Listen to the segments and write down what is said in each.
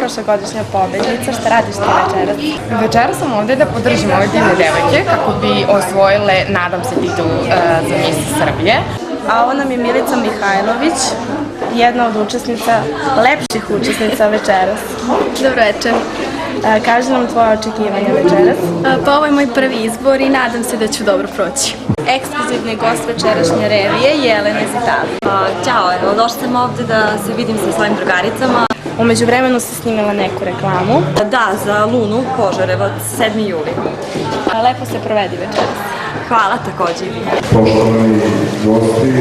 prošlogodišnja pobednica. Šta radiš ti večeras? Večeras sam ovde da podržim ove divne devojke kako bi osvojile, nadam se, titul za Miss Srbije. A ovo nam je Milica Mihajlović, jedna od učesnica, lepših učesnica večeras. Dobro večer. Kaži nam tvoje očekivanja večeras. Pa ovo je moj prvi izbor i nadam se da ću dobro proći. Ekskluzivni gost večerašnje revije, Jelena iz Italije. Ćao, evo, došla sam ovde da se vidim sa svojim drugaricama. Umeđu vremenu si snimila neku reklamu. Da, za Lunu Požarevac, 7. juli. Lepo se provedi večeras. Hvala takođe. Poštovani gosti,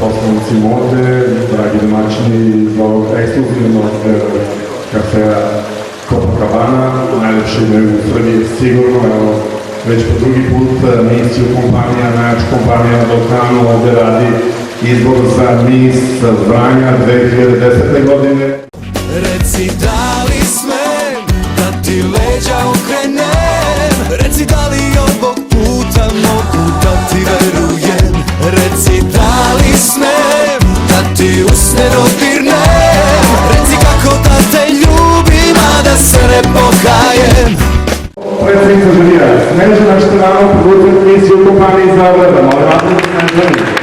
poslanici mode, dragi domaćini iz ovog ekskluzivnog kafea Copacabana, najlepše ime u Srbiji sigurno, evo, već po drugi put misiju kompanija, najjača kompanija na Balkanu ovde radi izbor za Miss Vranja 2010. godine. Reci da li smem da ti leđa okrenem, reci da li ovog puta mogu da ti verujem, reci da li smem da ti usne dodirnem, reci kako da te ljubim, a da se ne pokajem. Predsjednica žirija, Snežana Števanov, producent misiju kompanije iz Zagreba, molim vas da se Snežani.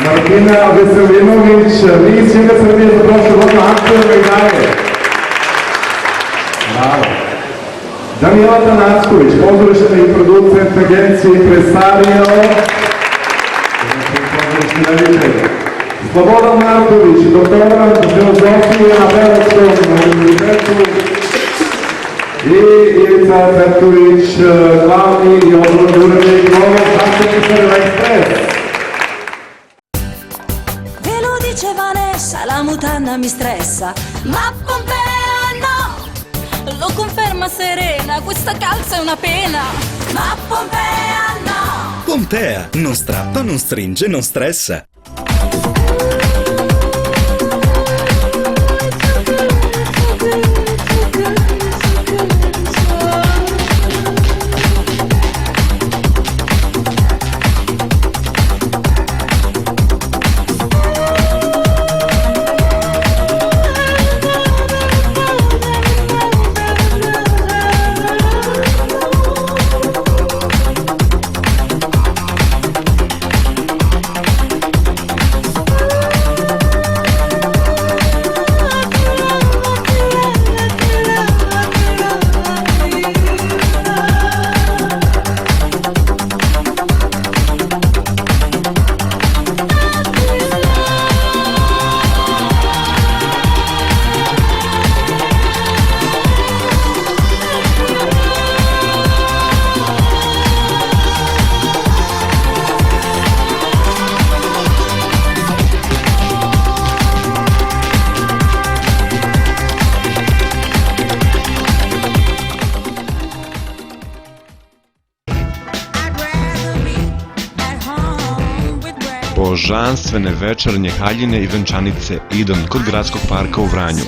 Martina Veselinović, Miss Juga Srbije za prošlu godinu, aktuelna i dalje. Bravo. Danijela Tanacković, pozorišna i producent agencije Impresario. Slobodan Marković, doktorant filozofije na Beogradskom univerzitetu. I Ivica Petković, glavni i odgovorni urednik ovog Zaštitnika Ekspres. Dice Vanessa, la mutanda mi stressa. Ma Pompea no, lo conferma Serena, questa calza è una pena. Ma Pompea no. Pompea, non strappa, non stringe, non stressa. Božanstvene večernje haljine i venčanice Idon kod Gradskog parka u Vranju.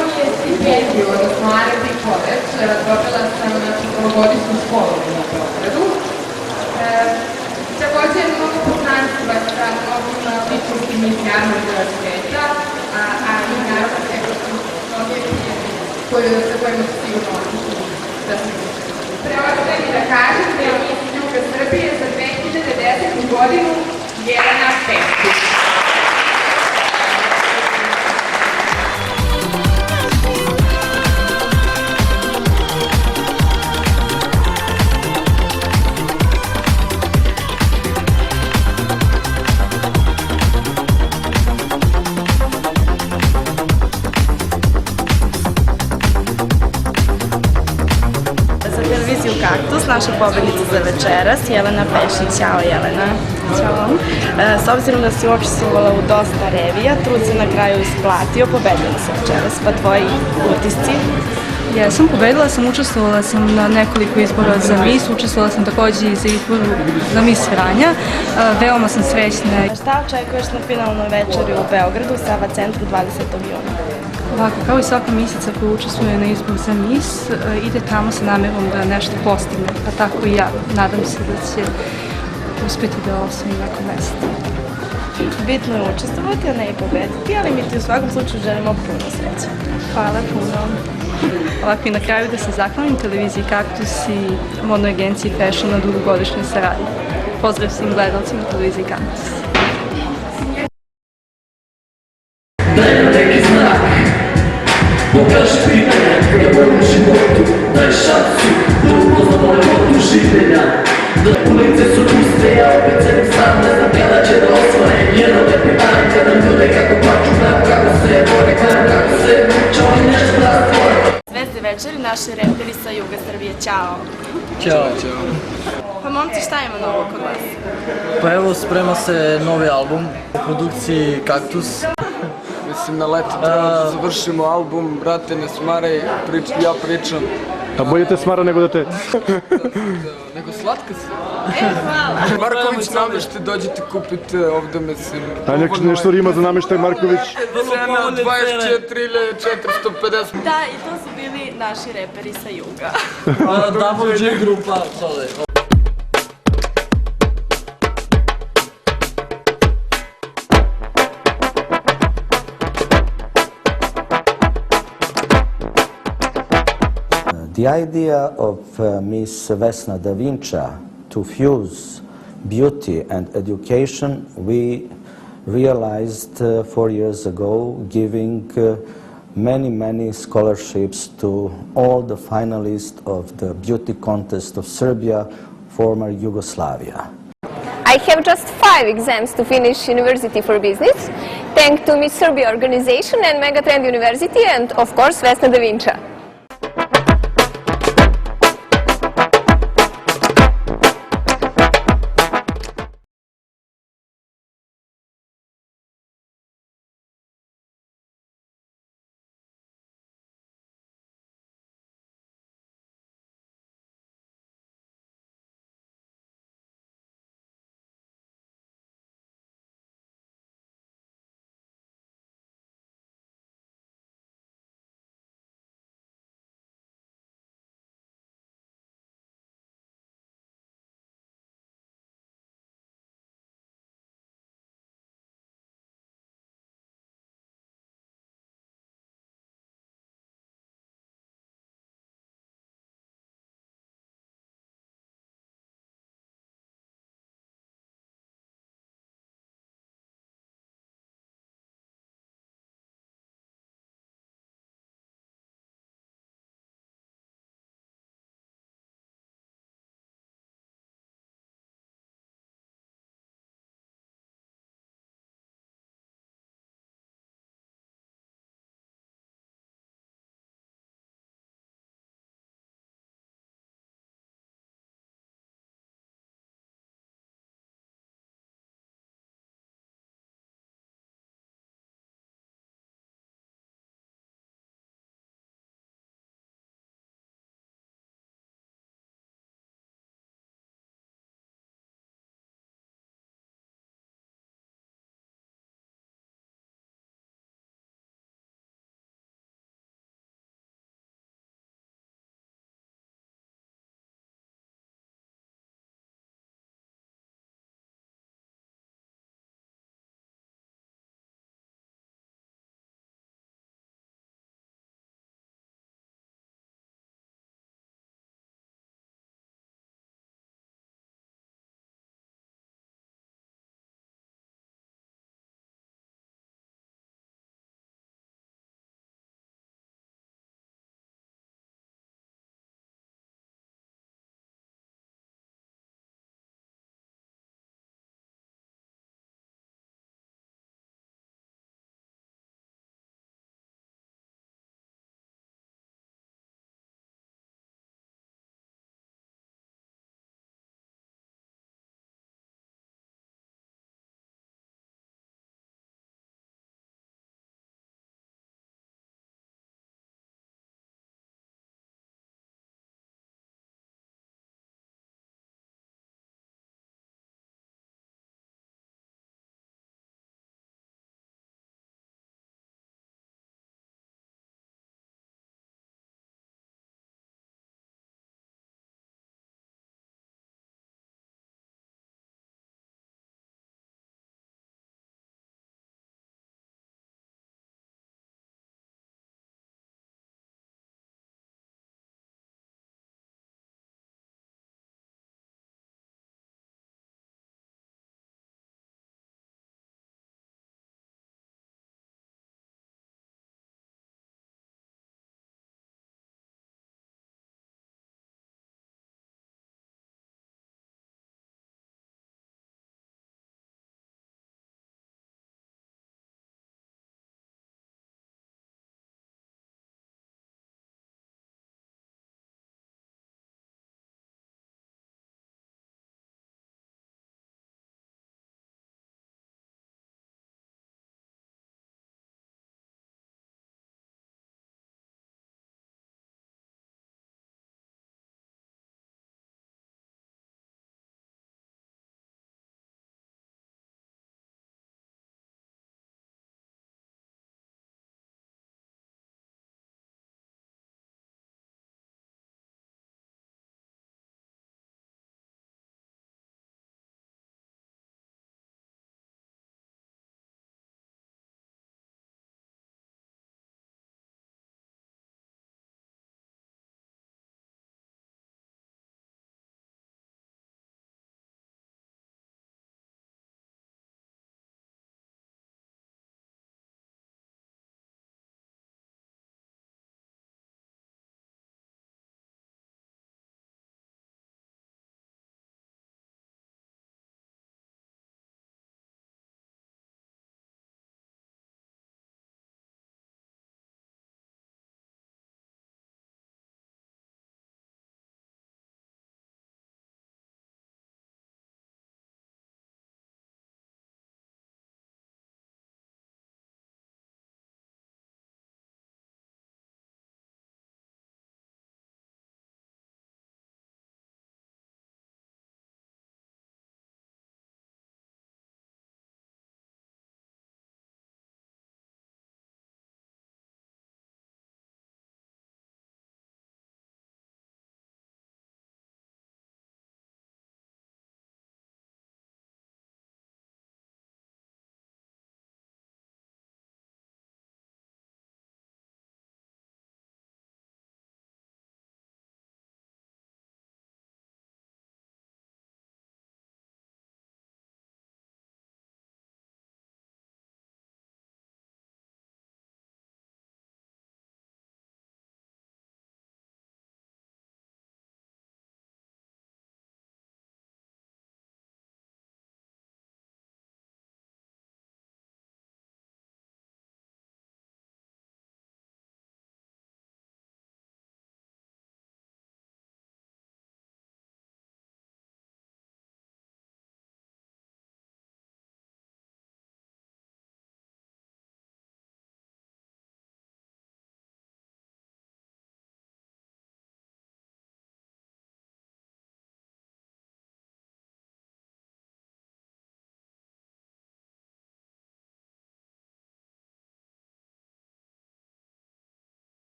mi je stipendiju, odnosno R&D College, dobila sam polugodišnju školu na Beogradu. Takođe je mnogo poznanstva sa mnogim ličnostima iz javnog univerziteta, a i naravno mnoge prijatelje sa kojima su sigurno otišli da se učinu. Preostaje da kažem da je Miss Juga Srbije za 2010. godinu Jelena Pešić. Televiziju Kaktus, naša pobednica za večeras, Jelena Pešić. Ćao Jelena. Ćao. S obzirom da si učestvovala u dosta revija, trud se na kraju isplatio, pobedila se večeras, pa tvoji utisci? Jesam, pobedila sam, učestvovala sam na nekoliko izbora za Miss, učestvovala sam takođe i za izbor za Miss Vranja. Veoma sam srećna. Šta očekuješ na finalnoj večeri u Beogradu, u Sava centru 20. juna? Ovako, kao i svaka misica koja učestvuje na izbor za Miss, ide tamo sa namerom da nešto postigne, pa tako i ja. Nadam se da će uspjeti da osvoji neko mesto. Bitno je učestvovati, a ne i pobediti, ali mi ti u svakom slučaju želimo puno sreće. Hvala puno. Ovako i na kraju da se zahvalim televiziji Kaktus i modnoj agenciji Fashion na dugogodišnjoj saradnji. Pozdrav svim gledalcima televiziji Kaktus. Daj nam neki znak, pokaži pitanja koja u životu, daj šansu da upoznamo lepotu življenja. Da ulice su puste, ja opet celim sam, ne znam kada će da osvane jedno lepi dan, gledam ljude kako plaču, gledam kako se bore, gledam kako se muče, oni nešto da stvore. Zvezde večeri, naši reperi sa Juga Srbije. Ćao! Ćao. Pa momci, šta ima novo kod vas? Pa evo, sprema se novi album u produkciji Kaktus. Mislim, na leto treba da završimo album, brate, ne smaraj, ja pričam. A bolje te smara nego da te... Nego slatka si. Hvala! Marković nameštaj, dođite kupite ovde, mislim. A nešto rima za nameštaj Marković. Cena 24.450. Da, i to su bili naši reperi sa Juga. Double J grupa, sole. The idea of Miss Vesna Da Vinci to fuse beauty and education, we realized 4 years ago, giving many scholarships to all the finalists of the beauty contest of Serbia, former Yugoslavia. I have just 5 exams to finish University for Business, thanks to Miss Serbia organization and Megatrend University and, of course, Vesna Da Vinci.